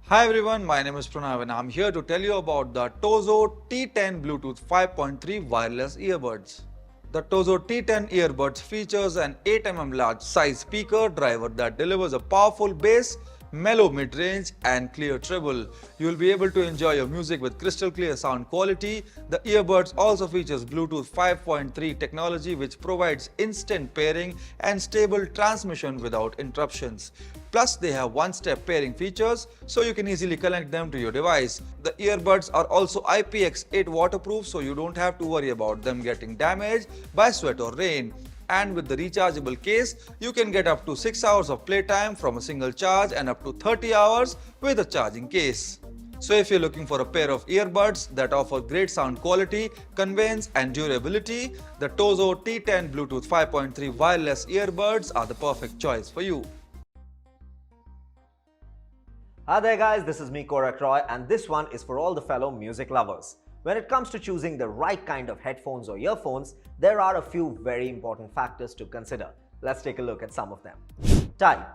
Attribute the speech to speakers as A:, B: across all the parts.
A: Hi everyone, my name is Pranav and I'm here to tell you about the Tozo T10 Bluetooth 5.3 wireless earbuds. The Tozo T10 earbuds features an 8mm large size speaker driver that delivers a powerful bass, mellow mid-range and clear treble. You will be able to enjoy your music with crystal clear sound quality. The earbuds also features Bluetooth 5.3 technology which provides instant pairing and stable transmission without interruptions. Plus, they have one-step pairing features so you can easily connect them to your device. The earbuds are also IPX8 waterproof so you don't have to worry about them getting damaged by sweat or rain. And with the rechargeable case, you can get up to 6 hours of playtime from a single charge and up to 30 hours with a charging case. So if you're looking for a pair of earbuds that offer great sound quality, convenience and durability, the Tozo T10 Bluetooth 5.3 wireless earbuds are the perfect choice for you.
B: Hi there guys, this is me Korak Roy and this one is for all the fellow music lovers. When it comes to choosing the right kind of headphones or earphones, there are a few very important factors to consider. Let's take a look at some of them. Type.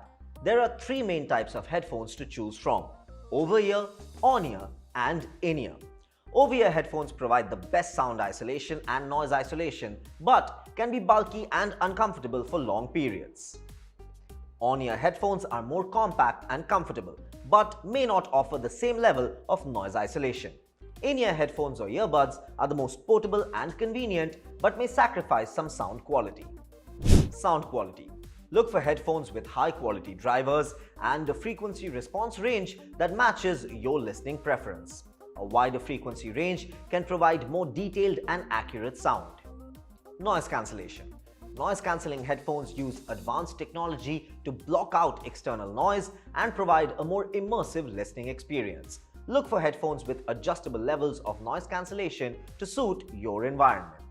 B: There are three main types of headphones to choose from: over-ear, on-ear and in-ear. Over-ear headphones provide the best sound isolation and noise isolation but can be bulky and uncomfortable for long periods. On-ear headphones are more compact and comfortable but may not offer the same level of noise isolation. In-ear headphones or earbuds are the most portable and convenient but may sacrifice some sound quality. Sound quality. Look for headphones with high-quality drivers and a frequency response range that matches your listening preference. A wider frequency range can provide more detailed and accurate sound. Noise cancellation. Noise-cancelling headphones use advanced technology to block out external noise and provide a more immersive listening experience. Look for headphones with adjustable levels of noise cancellation to suit your environment.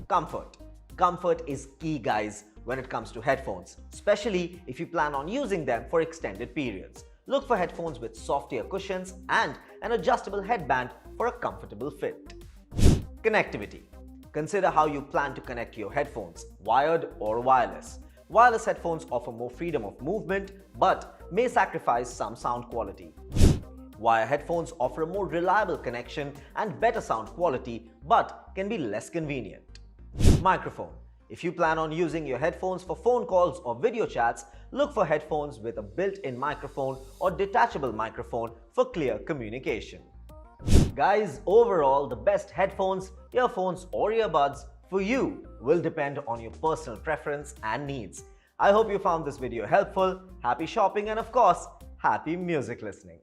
B: Comfort. Comfort is key, guys, when it comes to headphones, especially if you plan on using them for extended periods. Look for headphones with soft ear cushions and an adjustable headband for a comfortable fit. Connectivity. Consider how you plan to connect your headphones, wired or wireless. Wireless headphones offer more freedom of movement but may sacrifice some sound quality. Wire headphones offer a more reliable connection and better sound quality but can be less convenient. Microphone. If you plan on using your headphones for phone calls or video chats, look for headphones with a built-in microphone or detachable microphone for clear communication. Guys, overall, the best headphones, earphones or earbuds for you will depend on your personal preference and needs. I hope you found this video helpful. Happy shopping and of course, happy music listening.